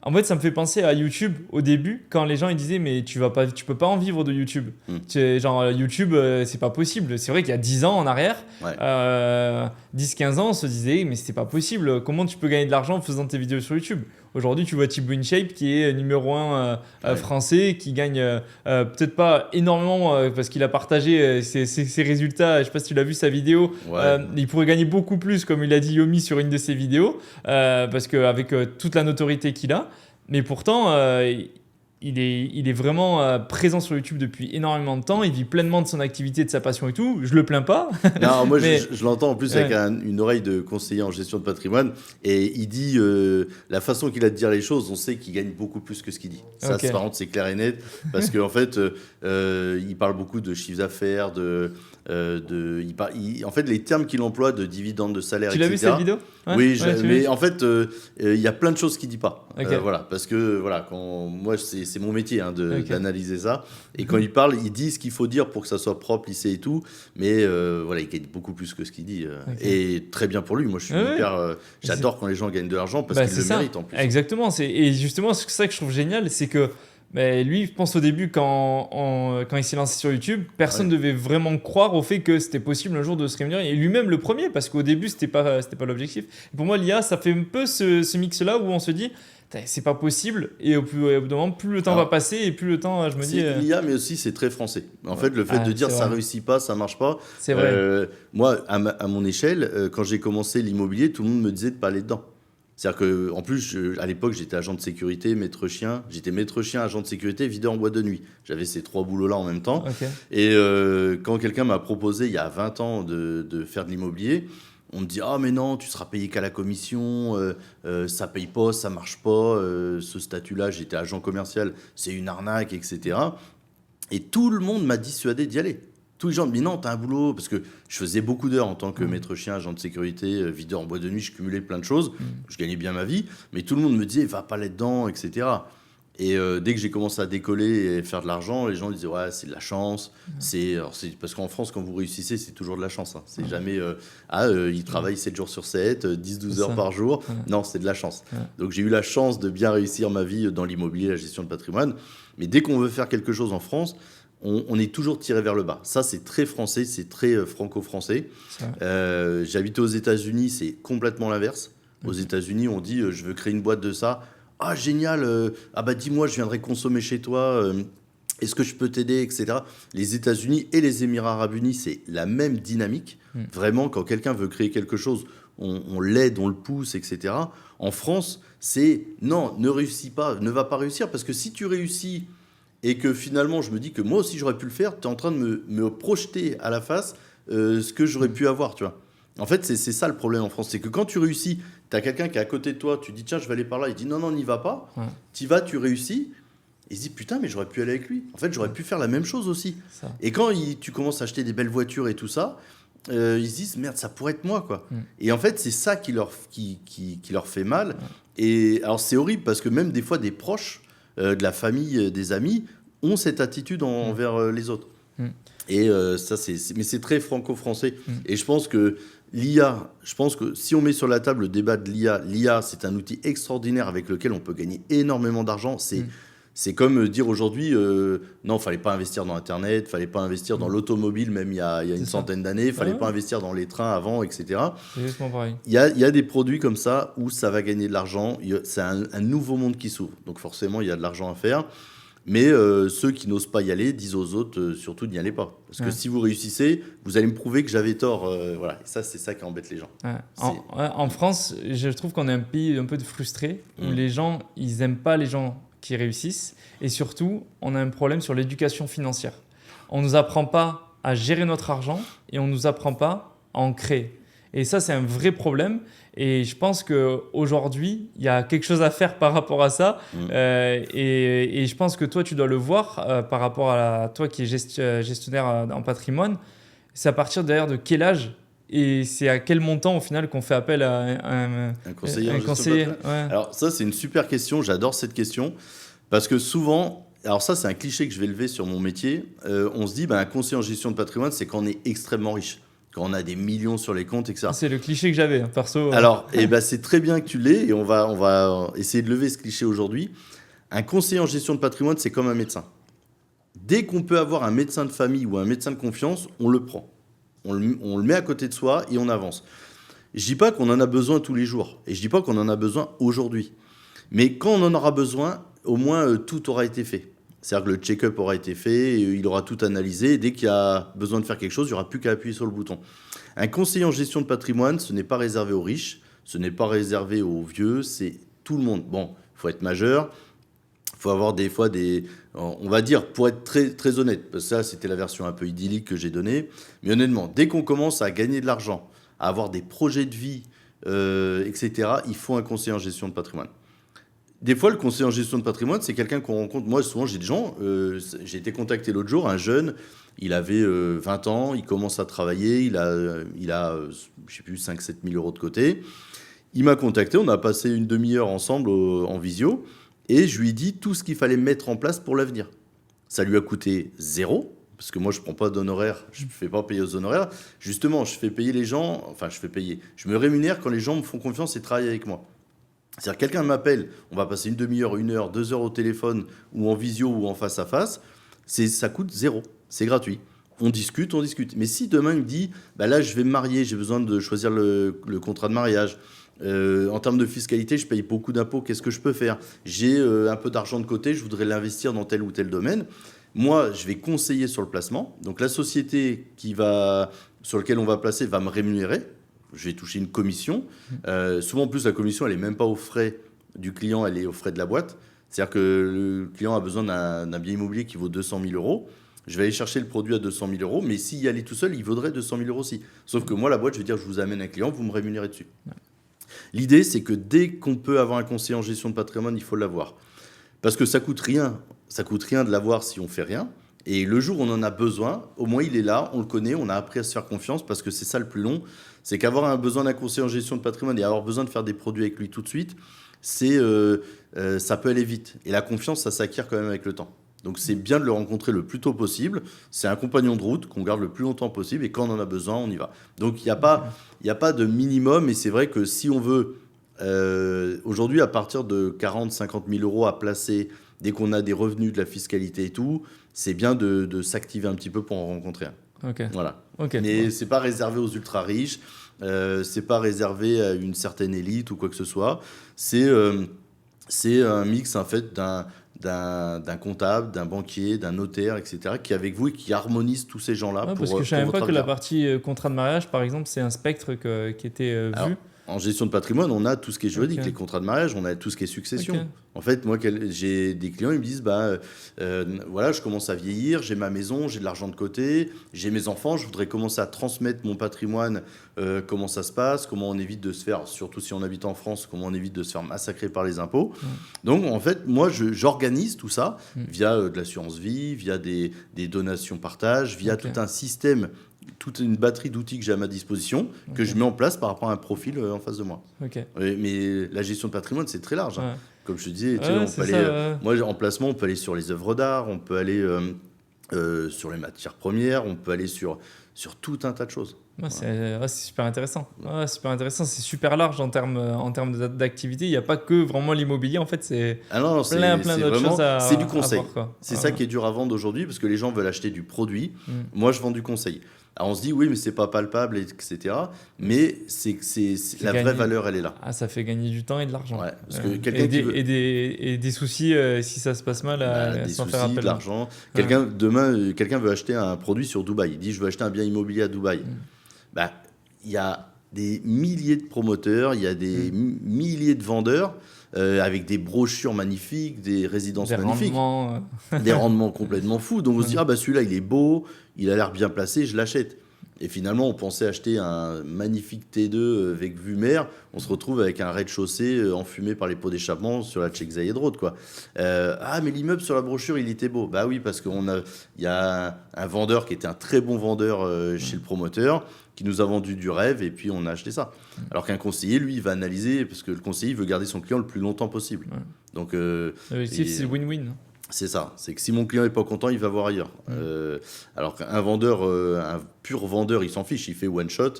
en fait, ça me fait penser à YouTube au début, quand les gens ils disaient mais tu peux pas en vivre de YouTube. Genre YouTube, c'est pas possible. C'est vrai qu'il y a 10 ans en arrière, 10-15 ans, on se disait mais c'est pas possible. Comment tu peux gagner de l'argent en faisant tes vidéos sur YouTube ? Aujourd'hui, tu vois Thibaut InShape qui est numéro 1 français, qui gagne peut-être pas énormément parce qu'il a partagé ses résultats. Je sais pas si tu l'as vu sa vidéo. Il pourrait gagner beaucoup plus, comme il a dit Yomi sur une de ses vidéos, parce qu'avec toute la notoriété qu'il a. Mais pourtant, il est vraiment présent sur YouTube depuis énormément de temps. Il vit pleinement de son activité, de sa passion et tout. Je le plains pas. Non, moi, je l'entends en plus avec une oreille de conseiller en gestion de patrimoine. Et il dit, la façon qu'il a de dire les choses, on sait qu'il gagne beaucoup plus que ce qu'il dit. Ça, par contre, c'est clair et net. Parce qu'en fait, il parle beaucoup de chiffres d'affaires, En fait, les termes qu'il emploie de dividendes, de salaire, Tu l'as vu etc. cette vidéo? Ouais, Oui, tu l'as mais vu. en fait, il y a plein de choses qu'il dit pas. Ok. Voilà, parce que voilà, moi, c'est mon métier Ok. d'analyser ça. Et quand il parle, il dit ce qu'il faut dire pour que ça soit propre, lissé et tout. Mais voilà, il gagne beaucoup plus que ce qu'il dit. Ok. Et très bien pour lui. Moi, je suis Ouais, hyper. J'adore quand les gens gagnent de l'argent parce Bah, qu'ils c'est le ça. méritent en plus. Exactement. Et justement, c'est ça que je trouve génial, c'est que lui, je pense au début, quand il s'est lancé sur YouTube, personne ne devait vraiment croire au fait que c'était possible un jour de se rémunérer. Et lui-même le premier, parce qu'au début, c'était pas l'objectif. Et pour moi, l'IA, ça fait un peu ce mix-là où on se dit, c'est pas possible. Et au bout d'un moment, plus le temps va passer et plus le temps, je me dis. C'est l'IA, mais aussi c'est très français. En fait, le fait de dire c'est ça vrai. réussit pas, ça marche pas. C'est vrai. Moi, à mon échelle, quand j'ai commencé l'immobilier, tout le monde me disait de pas aller dedans. C'est-à-dire que, en plus, à l'époque, j'étais agent de sécurité, maître chien. J'étais maître chien, agent de sécurité, videur en boîte de nuit. J'avais ces 3 boulots-là en même temps. Ok. Et quand quelqu'un m'a proposé, il y a 20 ans, de faire de l'immobilier, on me dit « Ah, mais non, tu seras payé qu'à la commission, ça paye pas, ça marche pas, ce statut-là, j'étais agent commercial, c'est une arnaque, etc. » Et tout le monde m'a dissuadé d'y aller. Tous les gens me disent non, t'as un boulot, parce que je faisais beaucoup d'heures en tant que maître chien, agent de sécurité, videur en boîte de nuit, je cumulais plein de choses, je gagnais bien ma vie, mais tout le monde me disait va pas là-dedans, etc. Et dès que j'ai commencé à décoller et faire de l'argent, les gens disaient ouais, c'est de la chance. C'est parce qu'en France, quand vous réussissez, c'est toujours de la chance. Hein. C'est jamais il travaille 7 jours sur 7, 10-12 heures par jour. Non, c'est de la chance. Donc j'ai eu la chance de bien réussir ma vie dans l'immobilier, la gestion de patrimoine. Mais dès qu'on veut faire quelque chose en France, on est toujours tiré vers le bas. Ça, c'est très français, c'est très franco-français. J'habitais aux États-Unis, c'est complètement l'inverse. Aux États-Unis, on dit je veux créer une boîte de ça. Ah, génial, ah bah dis-moi, je viendrai consommer chez toi, est-ce que je peux t'aider, etc. Les États-Unis et les Émirats Arabes Unis, c'est la même dynamique. Vraiment, quand quelqu'un veut créer quelque chose, on l'aide, on le pousse, etc. En France, c'est non, ne réussis pas, ne va pas réussir, parce que si tu réussis et que finalement je me dis que moi aussi j'aurais pu le faire, tu es en train de me projeter à la face ce que j'aurais pu avoir, tu vois. En fait, c'est ça le problème en France, c'est que quand tu réussis, tu as quelqu'un qui est à côté de toi, tu dis tiens, je vais aller par là, il dit non, non, n'y va pas, tu y vas, tu réussis, et il se dit putain, mais j'aurais pu aller avec lui. En fait, j'aurais pu faire la même chose aussi. Ça. Et quand tu commences à acheter des belles voitures et tout ça, ils se disent merde, ça pourrait être moi, quoi. Et en fait, c'est ça qui leur fait mal. Et alors, c'est horrible parce que même des fois, des proches, de la famille, des amis, ont cette attitude envers les autres. Et ça, mais c'est très franco-français. Et je pense que l'IA, je pense que si on met sur la table le débat de l'IA, c'est un outil extraordinaire avec lequel on peut gagner énormément d'argent. C'est comme dire aujourd'hui, non, fallait pas investir dans Internet, fallait pas investir dans l'automobile, même il y a une centaine d'années, fallait pas investir dans les trains avant, etc. C'est justement pareil. Il y a des produits comme ça où ça va gagner de l'argent. C'est un nouveau monde qui s'ouvre. Donc forcément, il y a de l'argent à faire. Mais ceux qui n'osent pas y aller disent aux autres surtout n'y allez pas. Parce que si vous réussissez, vous allez me prouver que j'avais tort. Voilà. Et ça, c'est ça qui embête les gens. En France, je trouve qu'on est un pays un peu frustré où les gens, ils n'aiment pas les gens qui réussissent. Et surtout, on a un problème sur l'éducation financière. On ne nous apprend pas à gérer notre argent et on ne nous apprend pas à en créer. Et ça, c'est un vrai problème. Et je pense qu'aujourd'hui, il y a quelque chose à faire par rapport à ça. Et je pense que toi, tu dois le voir par rapport à toi qui es gestionnaire en patrimoine. C'est à partir d'ailleurs de quel âge et c'est à quel montant au final qu'on fait appel à un conseiller. Alors ça, c'est une super question. J'adore cette question. Parce que souvent, alors ça, c'est un cliché que je vais lever sur mon métier. On se dit, un conseiller en gestion de patrimoine, c'est quand on est extrêmement riche. Quand on a des millions sur les comptes, etc. C'est le cliché que j'avais, perso. Alors, c'est très bien que tu l'aies et on va essayer de lever ce cliché aujourd'hui. Un conseiller en gestion de patrimoine, c'est comme un médecin. Dès qu'on peut avoir un médecin de famille ou un médecin de confiance, on le prend. On le met à côté de soi et on avance. Je ne dis pas qu'on en a besoin tous les jours et je ne dis pas qu'on en a besoin aujourd'hui. Mais quand on en aura besoin, au moins tout aura été fait. C'est-à-dire que le check-up aura été fait, il aura tout analysé, et dès qu'il y a besoin de faire quelque chose, il n'y aura plus qu'à appuyer sur le bouton. Un conseiller en gestion de patrimoine, ce n'est pas réservé aux riches, ce n'est pas réservé aux vieux, c'est tout le monde. Bon, il faut être majeur, il faut avoir des fois on va dire, pour être très, très honnête, parce que ça c'était la version un peu idyllique que j'ai donnée, mais honnêtement, dès qu'on commence à gagner de l'argent, à avoir des projets de vie, etc., il faut un conseiller en gestion de patrimoine. Des fois, le conseiller en gestion de patrimoine, c'est quelqu'un qu'on rencontre. Moi, souvent, j'ai des gens, j'ai été contacté l'autre jour, un jeune Il avait 20 ans, il commence à travailler, il a je sais plus, 5-7 000 euros de côté. Il m'a contacté, on a passé une demi-heure ensemble en visio, et je lui ai dit tout ce qu'il fallait mettre en place pour l'avenir. Ça lui a coûté 0, parce que moi je ne prends pas d'honoraires, je ne fais pas payer aux honoraires. Justement, je fais payer les gens, enfin je fais payer, je me rémunère quand les gens me font confiance et travaillent avec moi. C'est-à-dire quelqu'un m'appelle, on va passer une demi-heure, 1 heure, 2 heures au téléphone, ou en visio, ou en face à face, ça coûte 0, c'est gratuit. On discute. Mais si demain il me dit, bah là je vais me marier, j'ai besoin de choisir le contrat de mariage, en termes de fiscalité, je paye beaucoup d'impôts, qu'est-ce que je peux faire? J'ai un peu d'argent de côté, je voudrais l'investir dans tel ou tel domaine. Moi, je vais conseiller sur le placement. Donc la société sur laquelle on va placer va me rémunérer. Je vais toucher une commission. Souvent, en plus, la commission, elle n'est même pas aux frais du client, elle est aux frais de la boîte. C'est-à-dire que le client a besoin d'un bien immobilier qui vaut 200 000 euros. Je vais aller chercher le produit à 200 000 euros, mais s'il y allait tout seul, il vaudrait 200 000 euros aussi. Sauf que moi, la boîte, je vais dire, je vous amène un client, vous me rémunérez dessus. Ouais. L'idée, c'est que dès qu'on peut avoir un conseiller en gestion de patrimoine, il faut l'avoir. Parce que ça coûte rien de l'avoir si on fait rien. Et le jour où on en a besoin, au moins il est là, on le connaît, on a appris à se faire confiance, parce que c'est ça le plus long. C'est qu'avoir un besoin d'un conseiller en gestion de patrimoine et avoir besoin de faire des produits avec lui tout de suite, ça peut aller vite. Et la confiance, ça s'acquiert quand même avec le temps. Donc c'est bien de le rencontrer le plus tôt possible. C'est un compagnon de route qu'on garde le plus longtemps possible, et quand on en a besoin, on y va. Donc il n'y a pas de minimum, et c'est vrai que si on veut, aujourd'hui, à partir de 40-50 000 euros à placer, dès qu'on a des revenus de la fiscalité et tout, c'est bien de s'activer un petit peu pour en rencontrer un. Okay. Voilà. Okay. Mais c'est pas réservé aux ultra riches, c'est pas réservé à une certaine élite ou quoi que ce soit. C'est un mix en fait d'un comptable, d'un banquier, d'un notaire, etc., qui est avec vous et qui harmonise tous ces gens-là. Ouais, parce que je ne savais pas que la partie contrat de mariage, par exemple, c'est un spectre qui était vu. Alors, en gestion de patrimoine, on a tout ce qui est juridique, les contrats de mariage, on a tout ce qui est succession. En fait, moi, j'ai des clients, ils me disent, voilà, je commence à vieillir, j'ai ma maison, j'ai de l'argent de côté, j'ai mes enfants, je voudrais commencer à transmettre mon patrimoine, comment ça se passe, comment on évite de se faire, surtout si on habite en France, comment on évite de se faire massacrer par les impôts. Donc, en fait, moi, j'organise tout ça via de l'assurance vie, via des donations partage, via tout un système, toute une batterie d'outils que j'ai à ma disposition, que je mets en place par rapport à un profil en face de moi. Mais la gestion de patrimoine, c'est très large. Hein. Comme je te disais, on peut aller, moi, en placement, on peut aller sur les œuvres d'art, on peut aller sur les matières premières, on peut aller sur tout un tas de choses. C'est super intéressant. Super intéressant. C'est super large en termes d'activité. Il n'y a pas que vraiment l'immobilier. En fait, c'est plein d'autres choses à c'est du conseil. À voir, c'est ça qui est dur à vendre aujourd'hui, parce que les gens veulent acheter du produit. Moi, je vends du conseil. Alors on se dit oui, mais c'est pas palpable, etc. Mais la vraie valeur, elle est là. Ça fait gagner du temps et de l'argent. Ouais, parce que et des soucis si ça se passe mal, sans faire appel. De l'argent. Demain, quelqu'un veut acheter un produit sur Dubaï. Il dit je veux acheter un bien immobilier à Dubaï. Il y a des milliers de promoteurs, il y a des milliers de vendeurs. Avec des brochures magnifiques, des résidences magnifiques, des rendements complètement fous. Donc on se dit, celui-là, il est beau, il a l'air bien placé, je l'achète. Et finalement, on pensait acheter un magnifique T2 avec vue mer. On se retrouve avec un rez-de-chaussée enfumé par les pots d'échappement sur la Czech Zayed Road, quoi. Mais l'immeuble sur la brochure, il était beau. Bah oui, parce qu'il y a un vendeur qui était un très bon vendeur chez le promoteur, qui nous a vendu du rêve, et puis on a acheté ça. Alors qu'un conseiller, lui, il va analyser, parce que le conseiller, il veut garder son client le plus longtemps possible. Donc, l'objectif, c'est win-win. C'est ça. C'est que si mon client n'est pas content, il va voir ailleurs. Alors qu'un vendeur, un pur vendeur, il s'en fiche, il fait one shot.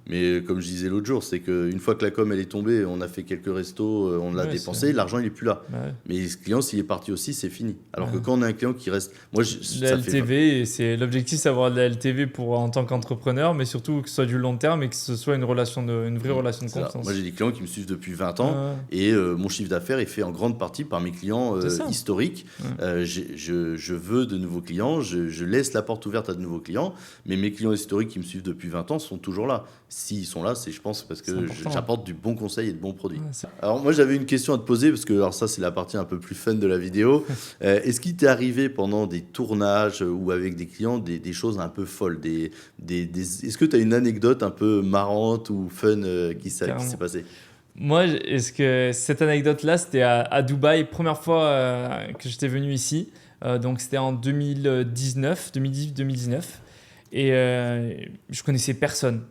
Mais comme je disais l'autre jour, c'est qu'une fois que la com elle est tombée, on a fait quelques restos, on l'a dépensé, l'argent il est plus là. Mais ce client, s'il est parti aussi, c'est fini. Alors que quand on a un client qui reste, la LTV, c'est l'objectif, c'est d'avoir de la LTV en tant qu'entrepreneur, mais surtout que ce soit du long terme et que ce soit une vraie relation de confiance. Moi, j'ai des clients qui me suivent depuis 20 ans et mon chiffre d'affaires est fait en grande partie par mes clients historiques. Je veux de nouveaux clients, je laisse la porte ouverte à de nouveaux clients, mais mes clients historiques qui me suivent depuis 20 ans sont toujours là. S'ils sont là, c'est, je pense, parce que j'apporte du bon conseil et de bons produits. Alors moi, j'avais une question à te poser, parce que alors ça, c'est la partie un peu plus fun de la vidéo. Est-ce qu'il t'est arrivé pendant des tournages ou avec des clients des choses un peu folles, est-ce que tu as une anecdote un peu marrante ou fun qui s'est passée? Moi, est-ce que cette anecdote-là, c'était à Dubaï, première fois que j'étais venu ici. Donc c'était en 2018-2019. Et je connaissais personne.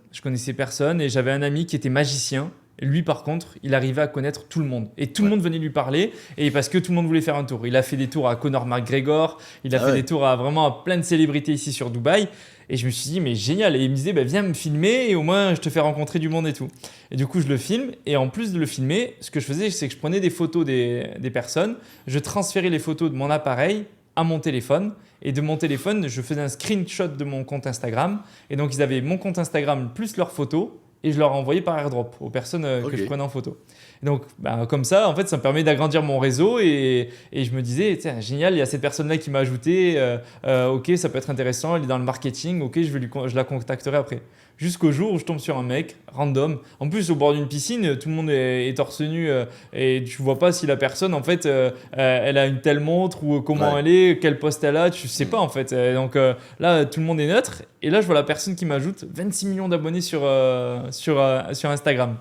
Et j'avais un ami qui était magicien. Lui, par contre, il arrivait à connaître tout le monde. Et tout le monde venait lui parler. Et parce que tout le monde voulait faire un tour. Il a fait des tours à Conor McGregor. Il a fait des tours à plein de célébrités ici sur Dubaï. Et je me suis dit, mais génial. Et il me disait, viens me filmer et au moins je te fais rencontrer du monde et tout. Et du coup, je le filme. Et en plus de le filmer, ce que je faisais, c'est que je prenais des photos des personnes. Je transférais les photos de mon appareil à mon téléphone. Et de mon téléphone, je faisais un screenshot de mon compte Instagram. Et donc, ils avaient mon compte Instagram plus leurs photos. Et je leur envoyais par airdrop aux personnes que je prenais en photo. Et donc, comme ça, en fait, ça me permet d'agrandir mon réseau et je me disais, tiens, génial, il y a cette personne-là qui m'a ajouté, ok, ça peut être intéressant, elle est dans le marketing, ok, je la contacterai après. Jusqu'au jour où je tombe sur un mec random. En plus, au bord d'une piscine, tout le monde est torse nu et tu vois pas si la personne, en fait, elle a une telle montre ou comment elle est, quel poste elle a, tu sais pas en fait. Donc là, tout le monde est neutre. Et là, je vois la personne qui m'ajoute 26 millions d'abonnés sur Instagram.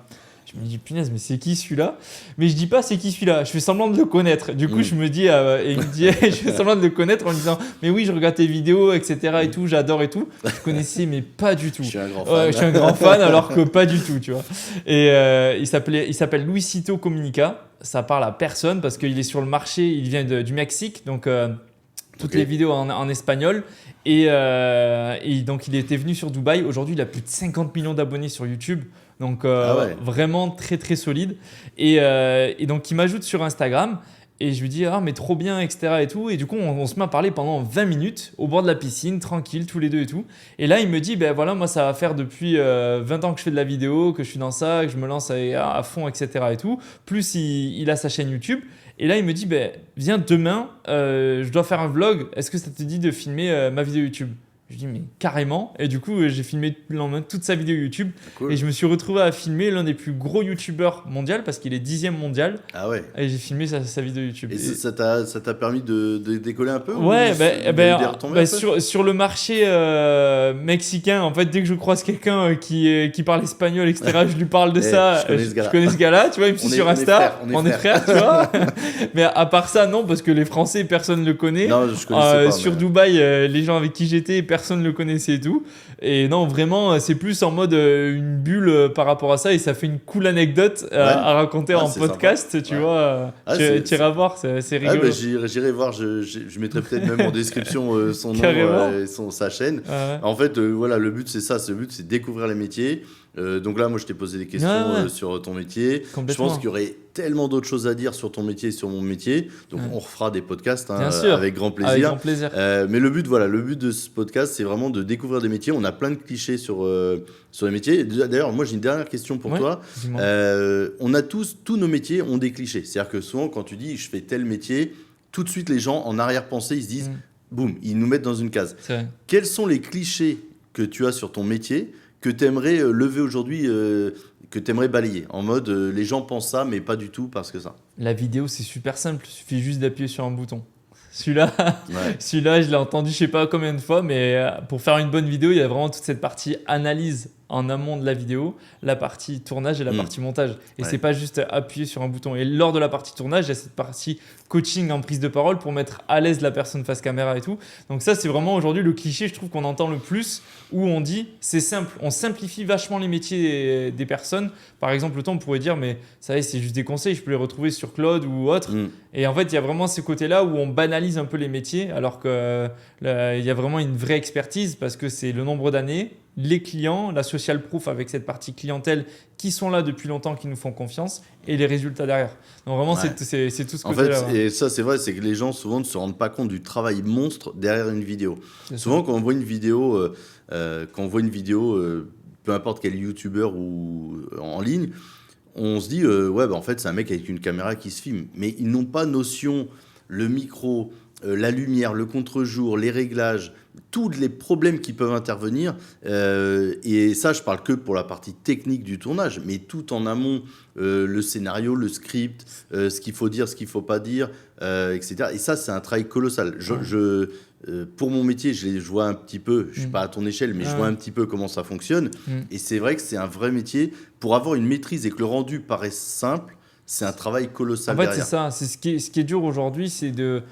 Je me dis, punaise, mais c'est qui celui-là? Mais je dis pas c'est qui celui-là, je fais semblant de le connaître. Du coup, je me dis, et il me dit, je fais semblant de le connaître en lui disant, mais oui, je regarde tes vidéos, etc. et tout, j'adore et tout. Je connaissais, mais pas du tout. Je suis un grand fan. Je suis un grand fan, alors que pas du tout, tu vois. Et il s'appelle Luisito Comunica. Ça parle à personne parce qu'il est sur le marché, il vient du Mexique, donc toutes les vidéos en espagnol. Et donc, il était venu sur Dubaï. Aujourd'hui, il a plus de 50 millions d'abonnés sur YouTube. Donc, vraiment très, très solide. Et donc, il m'ajoute sur Instagram. Et je lui dis, mais trop bien, etc. Et tout. Et du coup, on se met à parler pendant 20 minutes au bord de la piscine, tranquille, tous les deux et tout. Et là, il me dit, voilà, moi, ça va faire depuis 20 ans que je fais de la vidéo, que je suis dans ça, que je me lance à fond, etc. Et tout. Plus, il a sa chaîne YouTube. Et là, il me dit, viens demain, je dois faire un vlog. Est-ce que ça te dit de filmer ma vidéo YouTube? Je dis, mais carrément. Et du coup, j'ai filmé le lendemain toute sa vidéo YouTube. Cool. Et je me suis retrouvé à filmer l'un des plus gros YouTubeurs mondial parce qu'il est 10e mondial. Ah ouais. Et j'ai filmé sa vidéo YouTube. Et ça t'a permis de décoller un peu? Ouais, sur le marché mexicain, en fait, dès que je croise quelqu'un qui parle espagnol, etc., je lui parle de ça. Je connais ce gars-là, tu vois, il me suit sur Insta. On est frères, tu vois. Mais à part ça, non, parce que les Français, personne ne le connaît. Non, je connaissais pas. Sur Dubaï, les gens avec qui j'étais, personne ne le connaissait et tout. Et non, vraiment, c'est plus en mode une bulle par rapport à ça. Et ça fait une cool anecdote à raconter en podcast, sympa. Tu vois. Tu iras voir, c'est rigolo. J'irai voir, je mettrai peut-être même en description son nom et sa chaîne. En fait, voilà, le but, c'est ça. Le but, c'est découvrir les métiers. Donc là, moi, je t'ai posé des questions sur ton métier. Je pense qu'il y aurait tellement d'autres choses à dire sur ton métier et sur mon métier. Donc, on refera des podcasts avec grand plaisir. Avec grand plaisir. Mais le but de ce podcast, c'est vraiment de découvrir des métiers. On a plein de clichés sur les métiers. D'ailleurs, moi, j'ai une dernière question pour toi. On a tous nos métiers ont des clichés. C'est-à-dire que souvent, quand tu dis « je fais tel métier », tout de suite, les gens, en arrière-pensée, ils se disent « boum », ils nous mettent dans une case. Quels sont les clichés que tu as sur ton métier que tu aimerais lever aujourd'hui, que tu aimerais balayer? En mode, les gens pensent ça, mais pas du tout parce que ça. La vidéo, c'est super simple. Il suffit juste d'appuyer sur un bouton. Celui-là, je l'ai entendu je sais pas combien de fois, mais pour faire une bonne vidéo, il y a vraiment toute cette partie analyse en amont de la vidéo, la partie tournage et la partie montage. Et c'est pas juste appuyer sur un bouton. Et lors de la partie tournage, il y a cette partie coaching en prise de parole pour mettre à l'aise la personne face caméra et tout. Donc ça, c'est vraiment aujourd'hui le cliché, je trouve, qu'on entend le plus, où on dit c'est simple. On simplifie vachement les métiers des personnes. Par exemple, le temps, on pourrait dire, mais ça y est, c'est juste des conseils, je peux les retrouver sur Claude ou autre. Et en fait, il y a vraiment ce côté-là où on banalise un peu les métiers, alors qu'il y a vraiment une vraie expertise parce que c'est le nombre d'années, les clients, la social proof avec cette partie clientèle qui sont là depuis longtemps, qui nous font confiance et les résultats derrière. Donc vraiment, c'est tout ce côté-là. En fait, et ça, c'est vrai, c'est que les gens souvent ne se rendent pas compte du travail monstre derrière une vidéo. Souvent, quand on voit une vidéo, peu importe quel youtubeur ou en ligne, on se dit, en fait, c'est un mec avec une caméra qui se filme. Mais ils n'ont pas notion, le micro, la lumière, le contre-jour, les réglages, tous les problèmes qui peuvent intervenir. Et ça, je parle que pour la partie technique du tournage, mais tout en amont, le scénario, le script, ce qu'il faut dire, ce qu'il ne faut pas dire, etc. Et ça, c'est un travail colossal. Pour mon métier, je vois un petit peu, je ne suis pas à ton échelle, mais je vois un petit peu comment ça fonctionne. Et c'est vrai que c'est un vrai métier. Pour avoir une maîtrise et que le rendu paraisse simple, c'est un travail colossal En fait, derrière. c'est ça. C'est ce qui est dur aujourd'hui, c'est de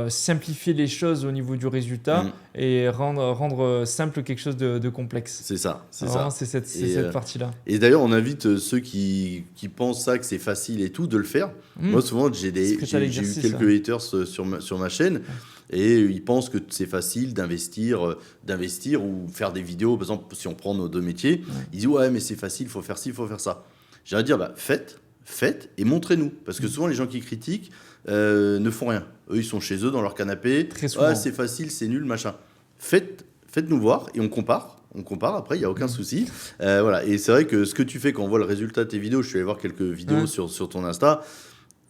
simplifier les choses au niveau du résultat et rendre simple quelque chose de complexe. C'est ça, c'est Vraiment, ça. c'est cette Et, partie-là. Et d'ailleurs, on invite ceux qui pensent ça, que c'est facile et tout, de le faire. Moi, souvent, j'ai eu quelques haters sur ma chaîne et ils pensent que c'est facile d'investir ou faire des vidéos. Par exemple, si on prend nos 2 métiers, ils disent ouais, mais c'est facile, il faut faire ci, il faut faire ça. J'ai envie de dire, bah, faites et montrez-nous. Parce que souvent, les gens qui critiquent ne font rien. Eux, ils sont chez eux, dans leur canapé. Très souvent. Ouais, c'est facile, c'est nul, machin. Faites-nous voir et on compare. Après, il n'y a aucun souci. Voilà. Et c'est vrai que ce que tu fais quand on voit le résultat de tes vidéos, je suis allé voir quelques vidéos sur ton Insta,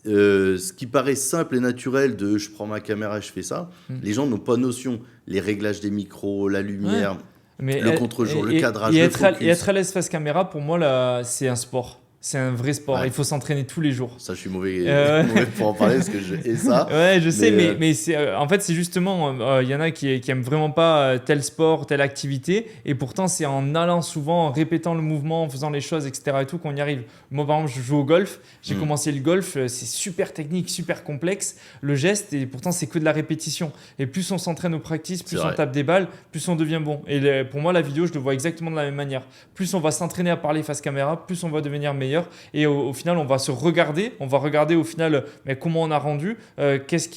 ce qui paraît simple et naturel de je prends ma caméra et je fais ça, les gens n'ont pas notion. Les réglages des micros, la lumière, le contre-jour, le cadrage, le focus. Et être à l'aise face caméra, pour moi, là, c'est un sport. C'est un vrai sport. Ouais. Il faut s'entraîner tous les jours. Ça, je suis mauvais pour en parler parce que je hais ça. Ouais, je sais, mais c'est, en fait, c'est justement, il y en a qui aiment vraiment pas tel sport, telle activité, et pourtant, c'est en allant souvent, en répétant le mouvement, en faisant les choses, etc. et tout, qu'on y arrive. Moi, par exemple, je joue au golf. J'ai commencé le golf, c'est super technique, super complexe, le geste, et pourtant, c'est que de la répétition. Et plus on s'entraîne aux practices, plus on tape des balles, plus on devient bon. Et pour moi, la vidéo, je le vois exactement de la même manière. Plus on va s'entraîner à parler face caméra, plus on va devenir meilleur. Et au final, on va se regarder. On va regarder au final mais comment on a rendu, qu'est-ce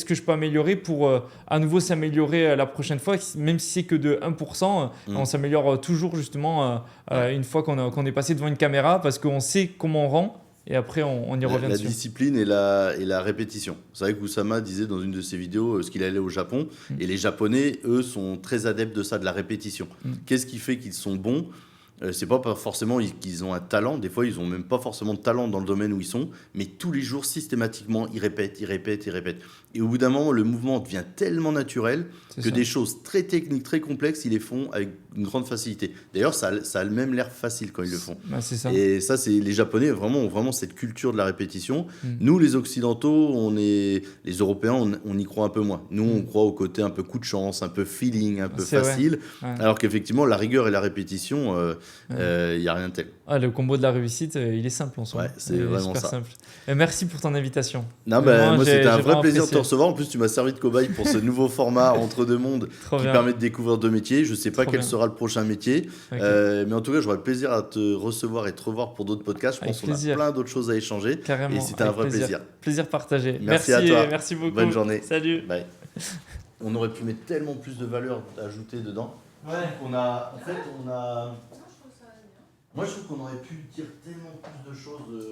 que je peux améliorer pour à nouveau s'améliorer la prochaine fois. Même si c'est que de 1%, on s'améliore toujours justement une fois qu'on est passé devant une caméra parce qu'on sait comment on rend. Et après, on y revient dessus. La discipline et la répétition. C'est vrai que Oussama disait dans une de ses vidéos qu'il allait au Japon. Et les Japonais, eux, sont très adeptes de ça, de la répétition. Qu'est-ce qui fait qu'ils sont bons ? C'est pas forcément qu'ils ont un talent, des fois ils ont même pas forcément de talent dans le domaine où ils sont, mais tous les jours systématiquement ils répètent. Et au bout d'un moment le mouvement devient tellement naturel que des choses très techniques, très complexes, ils les font avec une grande facilité. D'ailleurs ça a même l'air facile quand ils le font. Bah, c'est ça. Et ça, c'est les Japonais ont vraiment cette culture de la répétition. Nous les Occidentaux, les Européens, on y croit un peu moins. Nous on croit au côté un peu coup de chance, un peu feeling, un peu facile, alors qu'effectivement la rigueur et la répétition, il n'y a rien de tel. Le combo de la réussite, il est simple en soi. Ouais, c'est vraiment super ça. Simple. Merci pour ton invitation. Non, moi c'était un vrai plaisir de te recevoir. En plus, tu m'as servi de cobaye pour ce nouveau format entre deux mondes qui permet de découvrir 2 métiers. Je ne sais pas quel sera le prochain métier, mais en tout cas, j'aurai le plaisir à te recevoir et te revoir pour d'autres podcasts. Je pense qu'on a plein d'autres choses à échanger. Carrément. Et c'était un vrai plaisir. Plaisir partagé. Merci à toi. Merci beaucoup. Bonne journée. Salut. Bye. On aurait pu mettre tellement plus de valeur ajoutée dedans. Ouais. Moi, je trouve qu'on aurait pu dire tellement plus de choses.